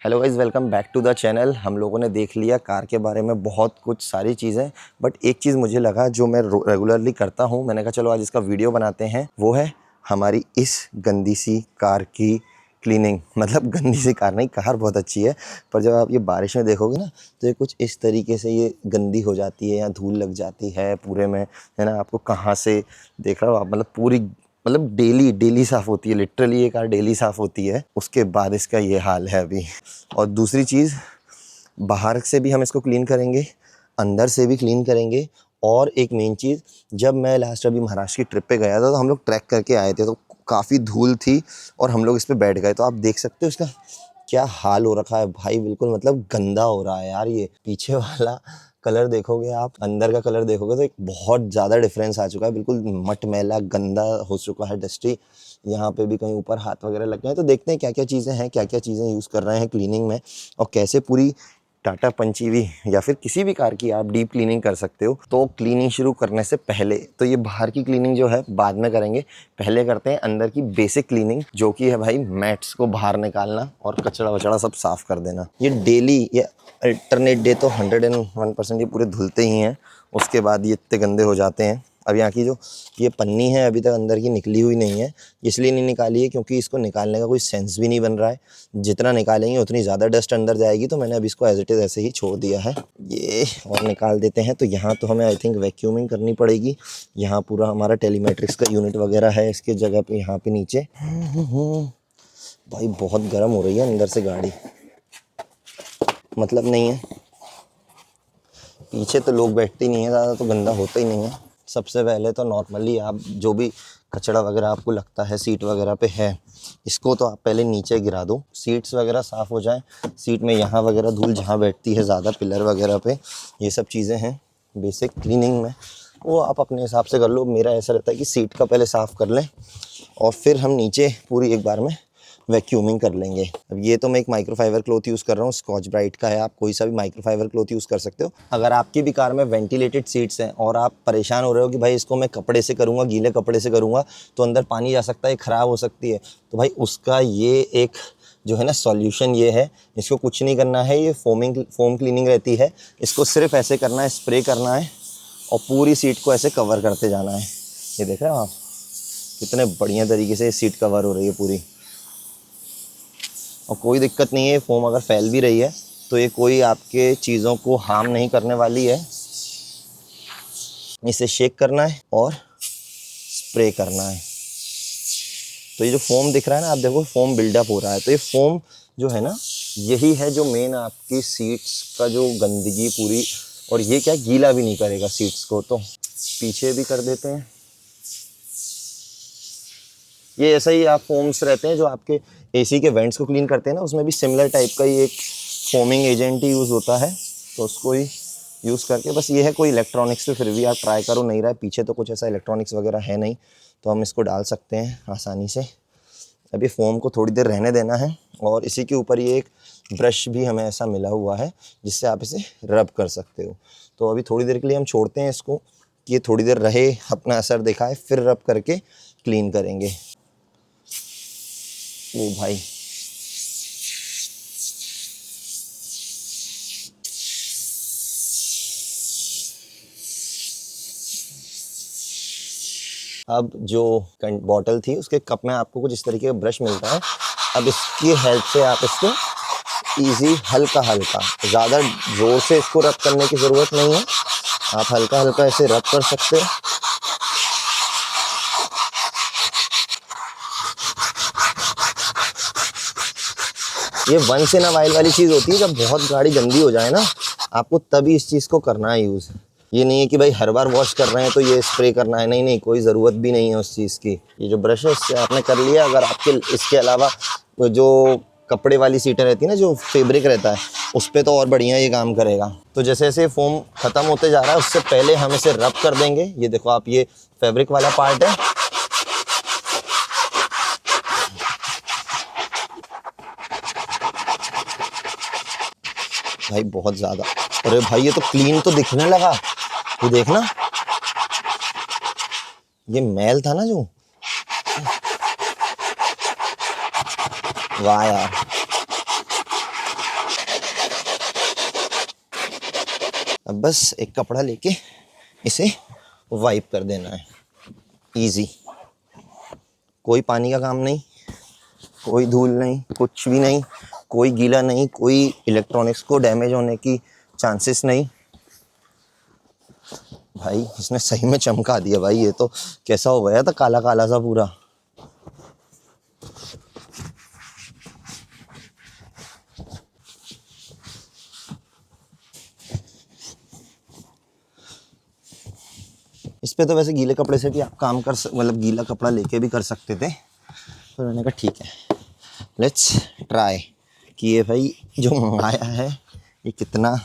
Hello guys, welcome back to the channel. हम लोगों ने देख लिया कार के बारे में बहुत कुछ सारी चीज़ें, बट एक चीज़ मुझे लगा जो मैं रेगुलरली करता हूँ। मैंने कहा चलो आज इसका वीडियो बनाते हैं। वो है हमारी इस गंदी सी कार की क्लीनिंग। मतलब गंदी सी कार नहीं, कार बहुत अच्छी है, पर जब आप ये बारिश में देखोगे ना तो ये कुछ इस तरीके से ये गंदी हो जाती है या धूल लग जाती है पूरे में, है ना। आपको कहाँ से देख रहा हो आप, मतलब पूरी, मतलब डेली साफ़ होती है। लिटरली ये कार डेली साफ़ होती है, उसके बाद इसका ये हाल है अभी। और दूसरी चीज़, बाहर से भी हम इसको क्लीन करेंगे, अंदर से भी क्लीन करेंगे। और एक मेन चीज़, जब मैं लास्ट अभी महाराष्ट्र की ट्रिप पे गया था तो हम लोग ट्रैक करके आए थे, तो काफ़ी धूल थी और हम लोग इस पे बैठ गए। तो आप देख सकते हो इसका क्या हाल हो रखा है भाई, बिल्कुल मतलब गंदा हो रहा है यार। ये पीछे वाला कलर देखोगे आप, अंदर का कलर देखोगे तो एक बहुत ज़्यादा डिफरेंस आ चुका है। बिल्कुल मटमैला गंदा हो चुका है, डस्टी। यहाँ पे भी कहीं ऊपर हाथ वगैरह लग गए हैं। तो देखते हैं क्या क्या चीज़ें हैं, क्या क्या चीज़ें यूज़ कर रहे हैं क्लीनिंग में, और कैसे पूरी टाटा पंच ईवी या फिर किसी भी कार की आप डीप क्लीनिंग कर सकते हो। तो क्लीनिंग शुरू करने से पहले तो ये बाहर की क्लीनिंग जो है बाद में करेंगे, पहले करते हैं अंदर की बेसिक क्लीनिंग, जो कि है भाई मैट्स को बाहर निकालना और कचरा वचड़ा सब साफ कर देना। ये डेली, ये अल्टरनेट डे तो 101% ये पूरे धुलते ही हैं। उसके बाद ये इतने गंदे हो जाते हैं। अब यहाँ की जो ये पन्नी है अभी तक अंदर की निकली हुई नहीं है, इसलिए नहीं निकाली है क्योंकि इसको निकालने का कोई सेंस भी नहीं बन रहा है। जितना निकालेंगे उतनी ज़्यादा डस्ट अंदर जाएगी, तो मैंने अभी इसको एज इट इज़ ऐसे ही छोड़ दिया है। ये और निकाल देते हैं। तो यहाँ तो हमें आई थिंक वैक्यूमिंग करनी पड़ेगी। यहाँ पूरा हमारा टेलीमेट्रिक्स का यूनिट वगैरह है इसके जगह पे, यहाँ पे नीचे। भाई बहुत गर्म हो रही है अंदर से गाड़ी, मतलब नहीं है। पीछे तो लोग बैठते ही नहीं है ज़्यादा, तो गंदा होता ही नहीं है। सबसे पहले तो नॉर्मली आप जो भी कचरा वगैरह आपको लगता है सीट वगैरह पे है, इसको तो आप पहले नीचे गिरा दो, सीट्स वगैरह साफ़ हो जाएं। सीट में यहाँ वगैरह धूल जहाँ बैठती है ज़्यादा, पिलर वगैरह पे, ये सब चीज़ें हैं बेसिक क्लीनिंग में, वो आप अपने हिसाब से कर लो। मेरा ऐसा रहता है कि सीट का पहले साफ़ कर लें और फिर हम नीचे पूरी एक बार में वैक्यूमिंग कर लेंगे। अब ये तो मैं एक माइक्रोफाइबर क्लॉथ यूज़ कर रहा हूँ, स्कॉच ब्राइट का है। आप कोई सा भी माइक्रोफाइबर क्लॉथ यूज़ कर सकते हो। अगर आपकी भी कार में वेंटिलेटेड सीट्स हैं और आप परेशान हो रहे हो कि भाई इसको मैं कपड़े से करूँगा, गीले कपड़े से करूँगा तो अंदर पानी जा सकता है, ख़राब हो सकती है, तो भाई उसका ये एक जो है ना सॉल्यूशन ये है। इसको कुछ नहीं करना है, ये फोम क्लीनिंग रहती है। इसको सिर्फ ऐसे करना है, स्प्रे करना है और पूरी सीट को ऐसे कवर करते जाना है। ये देख रहे हो आप कितने बढ़िया तरीके से सीट कवर हो रही है पूरी, और कोई दिक्कत नहीं है। फोम अगर फैल भी रही है तो ये कोई आपके चीज़ों को हार्म नहीं करने वाली है। इसे शेक करना है और स्प्रे करना है। तो ये जो फोम दिख रहा है ना, आप देखो फोम बिल्डअप हो रहा है, तो ये फोम जो है ना, यही है जो मेन आपकी सीट्स का जो गंदगी पूरी, और ये क्या गीला भी नहीं करेगा सीट्स को। तो पीछे भी कर देते हैं। ये ऐसा ही आप फोम्स रहते हैं जो आपके एसी के वेंट्स को क्लीन करते हैं ना, उसमें भी सिमिलर टाइप का ही एक फोमिंग एजेंट ही यूज़ होता है। तो उसको ही यूज़ करके, बस ये है कोई इलेक्ट्रॉनिक्स पे फिर भी आप ट्राई करो, नहीं रहा है पीछे तो कुछ ऐसा इलेक्ट्रॉनिक्स वगैरह है नहीं, तो हम इसको डाल सकते हैं आसानी से। अभी फोम को थोड़ी देर रहने देना है, और इसी के ऊपर ये एक ब्रश भी हमें ऐसा मिला हुआ है जिससे आप इसे रब कर सकते हो। तो अभी थोड़ी देर के लिए हम छोड़ते हैं इसको कि ये थोड़ी देर रहे, अपना असर दिखाए, फिर रब करके क्लीन करेंगे। ओ भाई, अब जो बॉटल थी उसके कप में आपको कुछ इस तरीके का ब्रश मिलता है। अब इसकी हेल्प से आप इसको इजी, हल्का हल्का, ज़्यादा ज़ोर से इसको रब करने की ज़रूरत नहीं है, आप हल्का हल्का इसे रब कर सकते हो। ये वंस इन अ वाइल वाली चीज़ होती है, जब बहुत गाड़ी गंदी हो जाए ना, आपको तभी इस चीज़ को करना है यूज़। ये नहीं है कि भाई हर बार वॉश कर रहे हैं तो ये स्प्रे करना है, नहीं नहीं, कोई ज़रूरत भी नहीं है उस चीज़ की। ये जो ब्रश है इससे आपने कर लिया। अगर आपके इसके अलावा जो कपड़े वाली सीटें रहती है ना, जो फैब्रिक रहता है, उस पर तो और बढ़िया ये काम करेगा। तो जैसे जैसे फोम ख़त्म होते जा रहा है उससे पहले हम इसे रब कर देंगे। ये देखो आप, ये फैब्रिक वाला पार्ट है। भाई बहुत ज़्यादा, अरे भाई ये तो क्लीन तो दिखने लगा। ये देखना, ये मैल था ना जो, वाह यार, अब बस एक कपड़ा लेके इसे वाइप कर देना है, इजी। कोई पानी का काम नहीं, कोई धूल नहीं, कुछ भी नहीं, कोई गीला नहीं, कोई इलेक्ट्रॉनिक्स को डैमेज होने की चांसेस नहीं। भाई इसने सही में चमका दिया भाई, ये तो कैसा हो गया था काला काला सा पूरा। इस पे तो वैसे गीले कपड़े से भी आप काम कर मतलब गीला कपड़ा लेके भी कर सकते थे, तो मैंने कहा ठीक है लेट्स ट्राई कि ये भाई जो मंगाया है ये कितना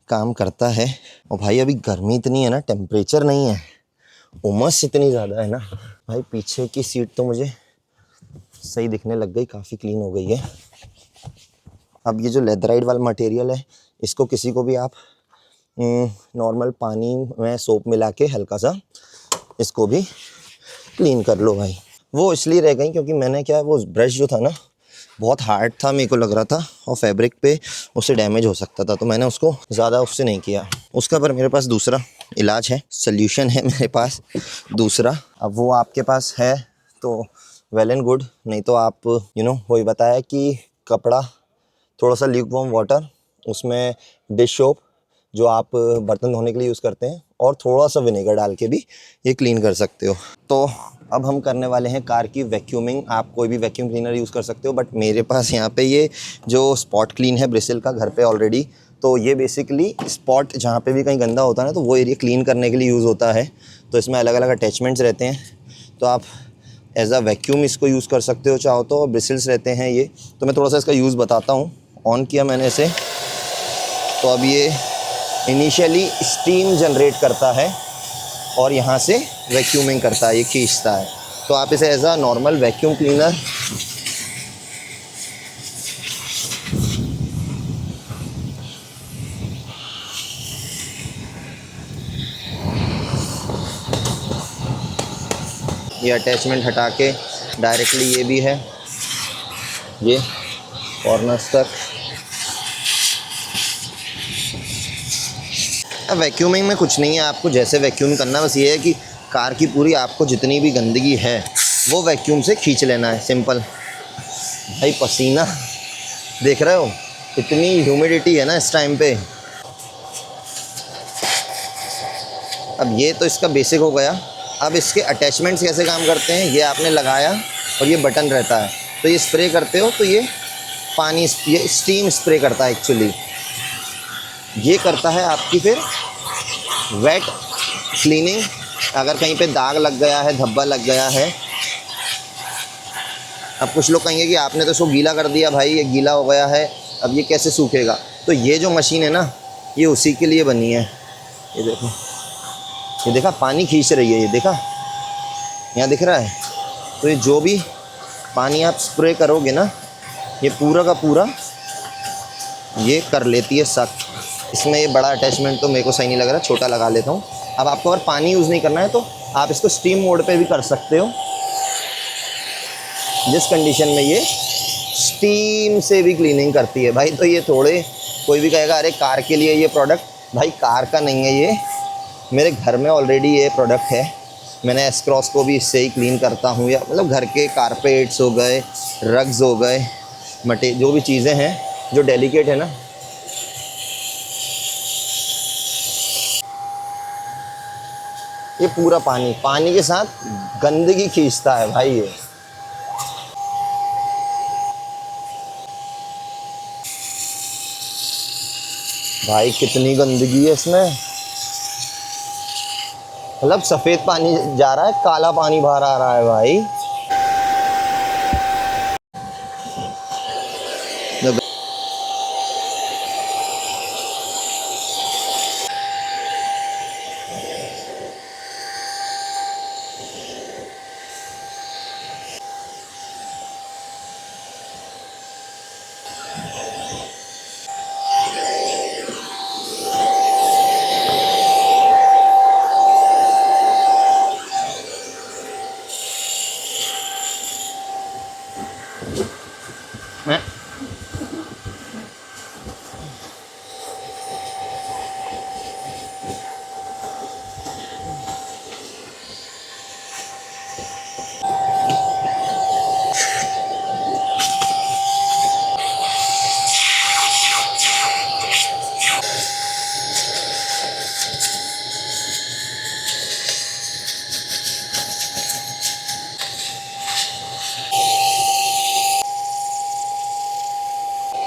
काम करता है। और भाई अभी गर्मी इतनी है ना, टेम्परेचर नहीं है, उमस इतनी ज़्यादा है ना भाई। पीछे की सीट तो मुझे सही दिखने लग गई, काफ़ी क्लीन हो गई है। अब ये जो लेदराइट वाला मटेरियल है, इसको किसी को भी आप नॉर्मल पानी में सोप मिला के हल्का सा इसको भी क्लीन कर लो भाई। वो इसलिए रह गई क्योंकि मैंने क्या है, वो ब्रश जो था ना बहुत हार्ड था, मेरे को लग रहा था, और फैब्रिक पे उससे डैमेज हो सकता था, तो मैंने उसको ज़्यादा उससे नहीं किया उसका। पर मेरे पास दूसरा इलाज है, सल्यूशन है मेरे पास दूसरा। अब वो आपके पास है तो वेल एंड गुड, नहीं तो आप वही बताया कि कपड़ा थोड़ा सा ल्यूक वार्म वाटर, उसमें डिश सोप जो आप बर्तन धोने के लिए यूज़ करते हैं, और थोड़ा सा विनेगर डाल के भी ये क्लीन कर सकते हो। तो अब हम करने वाले हैं कार की वैक्यूमिंग। आप कोई भी वैक्यूम क्लीनर यूज़ कर सकते हो, बट मेरे पास यहाँ पे ये जो स्पॉट क्लीन है ब्रिसिल का घर पे ऑलरेडी, तो ये बेसिकली स्पॉट जहाँ पे भी कहीं गंदा होता है ना, तो वो एरिया क्लीन करने के लिए यूज़ होता है। तो इसमें अलग अलग अटैचमेंट्स रहते हैं, तो आप एज अ वैक्यूम इसको यूज़ कर सकते हो चाहो तो। ब्रिसिल्स रहते हैं ये, तो मैं थोड़ा सा इसका यूज़ बताता हूँ। ऑन किया मैंने इसे, तो अब ये इनिशियली स्टीम जनरेट करता है और यहाँ से वैक्यूमिंग करता है, ये खींचता है। तो आप इसे as a normal vacuum cleaner ये अटैचमेंट हटा के डायरेक्टली ये भी है, ये कॉर्नर्स तक। अब वैक्यूमिंग में कुछ नहीं है, आपको जैसे वैक्यूम करना बस ये है कि कार की पूरी आपको जितनी भी गंदगी है वो वैक्यूम से खींच लेना है, सिंपल। भाई पसीना देख रहे हो, इतनी ह्यूमिडिटी है ना इस टाइम पे। अब ये तो इसका बेसिक हो गया। अब इसके अटैचमेंट्स कैसे काम करते हैं, ये आपने लगाया और ये बटन रहता है, तो ये स्प्रे करते हो तो ये पानी, ये स्टीम स्प्रे करता है एक्चुअली। ये करता है आपकी फिर वेट क्लीनिंग। अगर कहीं पे दाग लग गया है, धब्बा लग गया है, अब कुछ लोग कहेंगे कि आपने तो इसको गीला कर दिया भाई, ये गीला हो गया है, अब ये कैसे सूखेगा। तो ये जो मशीन है ना, ये उसी के लिए बनी है। ये देखो, ये देखा पानी खींच रही है, ये देखा यहाँ दिख रहा है। तो ये जो भी पानी आप स्प्रे करोगे ना, ये पूरा का पूरा ये कर लेती है सख्त। इसमें ये बड़ा अटैचमेंट तो मेरे को सही नहीं लग रहा, छोटा लगा लेता हूँ। अब आपको अगर पानी यूज़ नहीं करना है तो आप इसको स्टीम मोड पे भी कर सकते हो, जिस कंडीशन में ये स्टीम से भी क्लीनिंग करती है भाई। तो ये थोड़े कोई भी कहेगा अरे कार के लिए ये प्रोडक्ट, भाई कार का नहीं है ये, मेरे घर में ऑलरेडी ये प्रोडक्ट है। मैंने एस-क्रॉस को भी इससे ही क्लीन करता हूँ, या मतलब घर के कारपेट्स हो गए, रग्स हो गए, जो भी चीज़ें हैं जो डेलिकेट है ना। ये पूरा पानी के साथ गंदगी खींचता है भाई ये। भाई कितनी गंदगी है इसमें, मतलब सफ़ेद पानी जा रहा है, काला पानी बाहर आ रहा है भाई।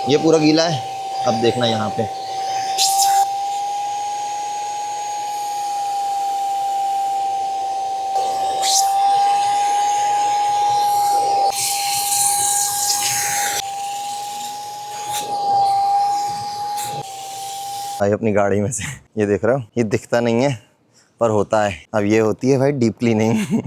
ये पूरा गीला है, अब देखना यहाँ पे। भाई अपनी गाड़ी में से ये देख रहा हूँ, ये दिखता नहीं है पर होता है। अब ये होती है भाई डीप क्लीनिंग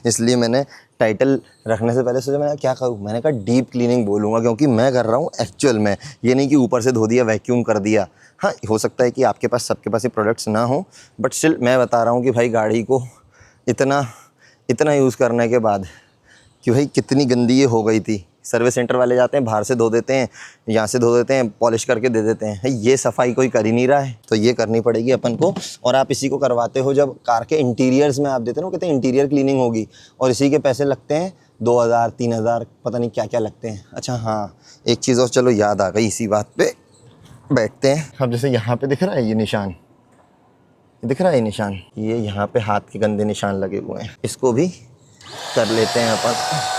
इसलिए मैंने टाइटल रखने से पहले सोचा मैंने क्या करूँ, मैंने कहा डीप क्लीनिंग बोलूँगा, क्योंकि मैं कर रहा हूँ एक्चुअल में। ये नहीं कि ऊपर से धो दिया, वैक्यूम कर दिया। हाँ, हो सकता है कि आपके पास, सबके पास ये प्रोडक्ट्स ना हो, बट स्टिल मैं बता रहा हूँ कि भाई गाड़ी को इतना इतना यूज़ करने के बाद कि भाई कितनी गंदी ये हो गई थी। सर्विस सेंटर वाले जाते हैं, बाहर से धो देते हैं, यहाँ से धो देते हैं, पॉलिश करके दे देते हैं। ये सफाई कोई कर ही नहीं रहा है, तो ये करनी पड़ेगी अपन को। और आप इसी को करवाते हो जब कार के इंटीरियर्स में आप देते हो, कहते हैं इंटीरियर क्लीनिंग होगी, और इसी के पैसे लगते हैं 2000 3000, पता नहीं क्या क्या लगते हैं। अच्छा हाँ, एक चीज़ और चलो याद आ गई, इसी बात पर बैठते हैं। अब जैसे यहाँ पर दिख रहा है ये निशान, दिख रहा है ये निशान, ये यहाँ पे हाथ के गंदे निशान लगे हुए हैं, इसको भी कर लेते हैं अपन।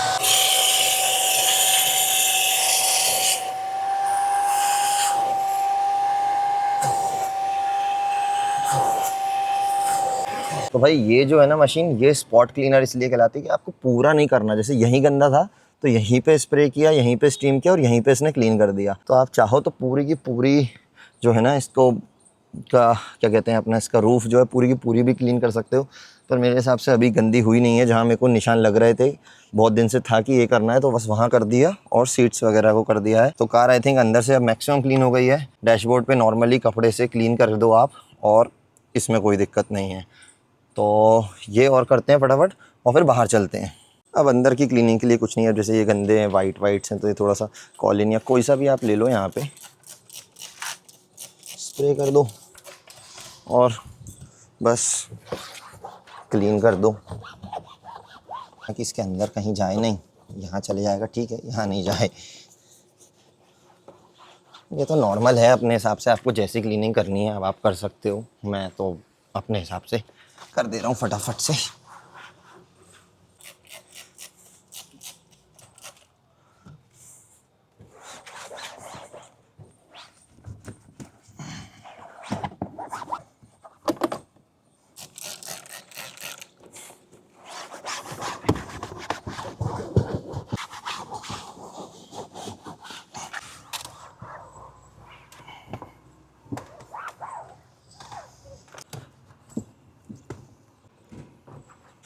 तो भाई ये जो है ना मशीन, ये स्पॉट क्लीनर इसलिए कहलाती है कि आपको पूरा नहीं करना। जैसे यहीं गंदा था तो यहीं पे स्प्रे किया, यहीं पे स्टीम किया और यहीं पे इसने क्लीन कर दिया। तो आप चाहो तो पूरी की पूरी जो है ना, इसको का क्या कहते हैं अपना, इसका रूफ़ जो है पूरी की पूरी भी क्लीन कर सकते हो। पर मेरे हिसाब से अभी गंदी हुई नहीं है। जहाँ मेरे को निशान लग रहे थे, बहुत दिन से था कि ये करना है, तो बस वहाँ कर दिया और सीट्स वगैरह को कर दिया है। तो कार आई थिंक अंदर से अब मैक्सिमम क्लीन हो गई है। डैशबोर्ड पे नॉर्मली कपड़े से क्लीन कर दो आप, और इसमें कोई दिक्कत नहीं है। तो ये और करते हैं फटाफट और फिर बाहर चलते हैं। अब अंदर की क्लीनिंग के लिए कुछ नहीं है। जैसे ये गंदे हैं, वाइट्स हैं, तो ये थोड़ा सा कॉलिन या कोई सा भी आप ले लो, यहाँ पे स्प्रे कर दो और बस क्लीन कर दो, ताकि इसके अंदर कहीं जाए नहीं। यहाँ चले जाएगा ठीक है, यहाँ नहीं जाए। ये तो नॉर्मल है, अपने हिसाब से आपको जैसी क्लीनिंग करनी है अब आप कर सकते हो। मैं तो अपने हिसाब से कर दे रहा हूँ फटाफट से।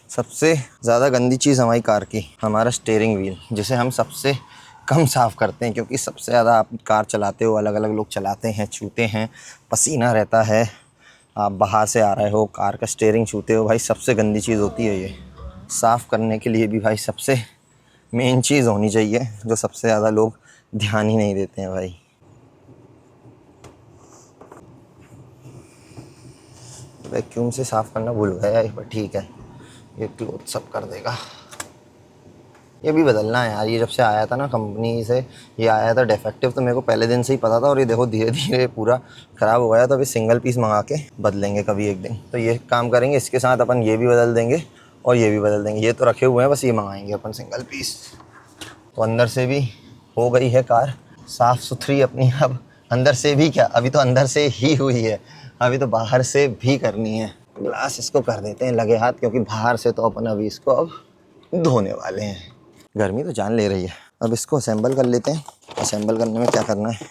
सबसे ज़्यादा गंदी चीज़ हमारी कार की, हमारा स्टीयरिंग व्हील, जिसे हम सबसे कम साफ़ करते हैं, क्योंकि सबसे ज़्यादा आप कार चलाते हो, अलग अलग लोग चलाते हैं, छूते हैं, पसीना रहता है, आप बाहर से आ रहे हो, कार का स्टीयरिंग छूते हो। भाई सबसे गंदी चीज़ होती है ये। साफ़ करने के लिए भी भाई सबसे मेन चीज़ होनी चाहिए, जो सबसे ज़्यादा लोग ध्यान ही नहीं देते हैं भाई। वैक्यूम से साफ़ करना भूल गया, पर ठीक है, ये क्लोथ सब कर देगा। ये भी बदलना है यार, ये जब से आया था ना कंपनी से, ये आया था डिफेक्टिव, तो मेरे को पहले दिन से ही पता था। और ये देखो धीरे धीरे पूरा ख़राब हो गया। तो अभी सिंगल पीस मंगा के बदलेंगे कभी एक दिन। तो ये काम करेंगे, इसके साथ अपन ये भी बदल देंगे और ये भी बदल देंगे। ये तो रखे हुए हैं, बस ये मंगाएंगे अपन सिंगल पीस। तो अंदर से भी हो गई है कार साफ़ सुथरी अपनी। अब अंदर से भी क्या, अभी तो अंदर से ही हुई है, अभी तो बाहर से भी करनी है। ग्लास इसको कर देते हैं लगे हाथ, क्योंकि बाहर से तो अपन अभी इसको अब धोने वाले हैं। गर्मी तो जान ले रही है। अब इसको असेंबल कर लेते हैं। असेंबल करने में क्या करना है,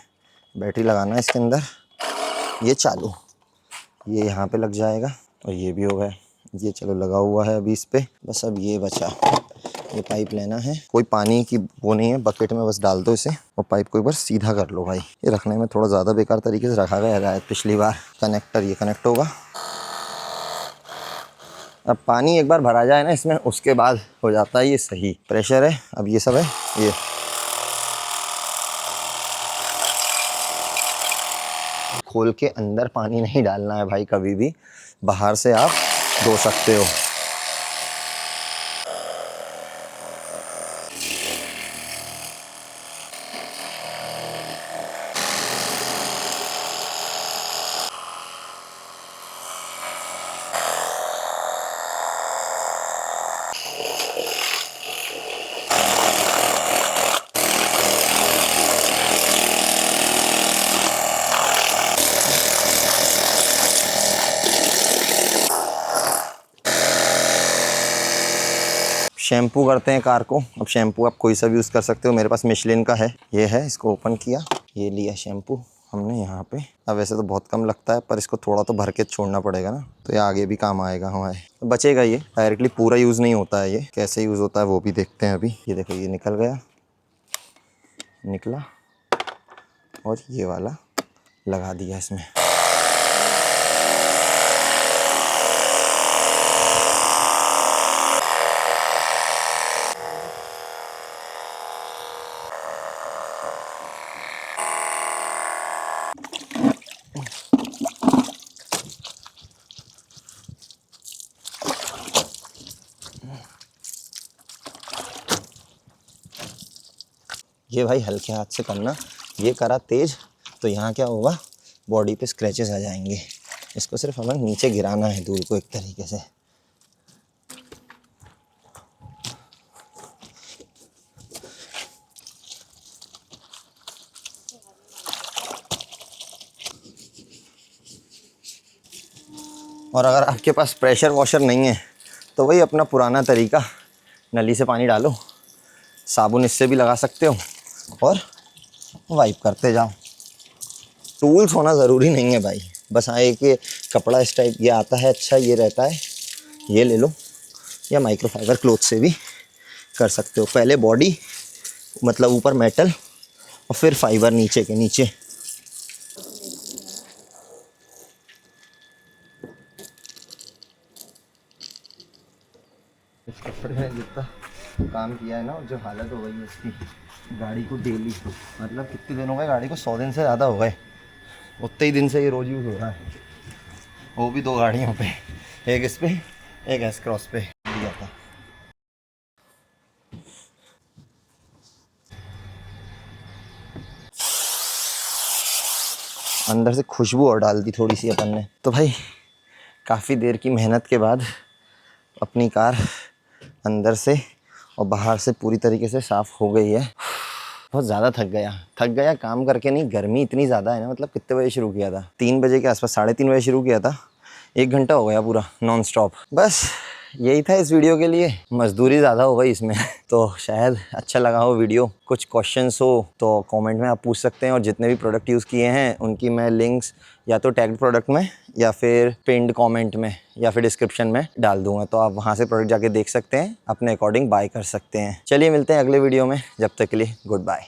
बैटरी लगाना है इसके अंदर, ये चालू, ये यहाँ पे लग जाएगा और ये भी हो गया। ये चलो लगा हुआ है अभी इस पर। बस अब ये बचा, ये पाइप लेना है। कोई पानी की वो नहीं है, बकेट में बस डाल दो इसे और पाइप को एक बार सीधा कर लो भाई। ये रखने में थोड़ा ज़्यादा बेकार तरीके से रखा गया है पिछली बार। कनेक्टर ये कनेक्ट होगा। अब पानी एक बार भरा जाए ना इसमें, उसके बाद हो जाता है ये सही। प्रेशर है, अब ये सब है। ये खोल के अंदर पानी नहीं डालना है भाई कभी भी, बाहर से आप धो सकते हो। शैम्पू करते हैं कार को। अब शैम्पू आप कोई सा भी यूज़ कर सकते हो, मेरे पास मिशलिन का है, ये है। इसको ओपन किया, ये लिया शैम्पू हमने यहाँ पे। अब वैसे तो बहुत कम लगता है पर इसको थोड़ा तो भर के छोड़ना पड़ेगा ना, तो ये आगे भी काम आएगा हमारे। बचेगा ये, डायरेक्टली पूरा यूज़ नहीं होता है ये, कैसे यूज़ होता है वो भी देखते हैं अभी। ये देखो, ये निकल गया, निकला, और ये वाला लगा दिया इसमें। ये भाई हल्के हाथ से करना, ये करा तेज तो यहाँ क्या होगा, बॉडी पे स्क्रैचेस आ जाएंगे। इसको सिर्फ हमें नीचे गिराना है धूल को एक तरीके से। और अगर आपके पास प्रेशर वॉशर नहीं है तो वही अपना पुराना तरीका, नली से पानी डालो, साबुन इससे भी लगा सकते हो और वाइप करते जाओ। टूल्स होना ज़रूरी नहीं है भाई, बस हाँ एक ये कपड़ा इस टाइप ये आता है, अच्छा ये रहता है, ये ले लो, या माइक्रोफाइबर क्लॉथ से भी कर सकते हो। पहले बॉडी मतलब ऊपर मेटल और फिर फाइबर नीचे के नीचे। इस कपड़े में जितना काम किया है ना, जो हालत हो गई है इसकी गाड़ी को डेली, मतलब कितने दिन हो गए गाड़ी को, 100 दिन से ज़्यादा हो गए। उतने ही दिन से ये रोज़ यूज़ हो रहा है, वो भी 2 गाड़ियों पे, एक इस पे एक एस क्रॉस पे दिया था। अंदर से खुशबू और डाल दी थोड़ी सी अपन ने। तो भाई काफ़ी देर की मेहनत के बाद अपनी कार अंदर से और बाहर से पूरी तरीके से साफ़ हो गई है। बहुत ज़्यादा थक गया काम करके, नहीं गर्मी इतनी ज़्यादा है ना। मतलब कितने बजे शुरू किया था, 3 बजे के आसपास, 3:30 बजे शुरू किया था, 1 घंटा हो गया पूरा नॉन स्टॉप। बस यही था इस वीडियो के लिए, मजदूरी ज़्यादा हो गई इसमें तो शायद अच्छा लगा हो वीडियो। कुछ क्वेश्चंस हो तो कमेंट में आप पूछ सकते हैं, और जितने भी प्रोडक्ट यूज़ किए हैं उनकी मैं लिंक्स या तो टैग्ड प्रोडक्ट में या फिर पिन्ड कमेंट में या फिर डिस्क्रिप्शन में डाल दूंगा, तो आप वहाँ से प्रोडक्ट जाके देख सकते हैं, अपने अकॉर्डिंग बाय कर सकते हैं। चलिए मिलते हैं अगले वीडियो में, जब तक के लिए गुड बाय।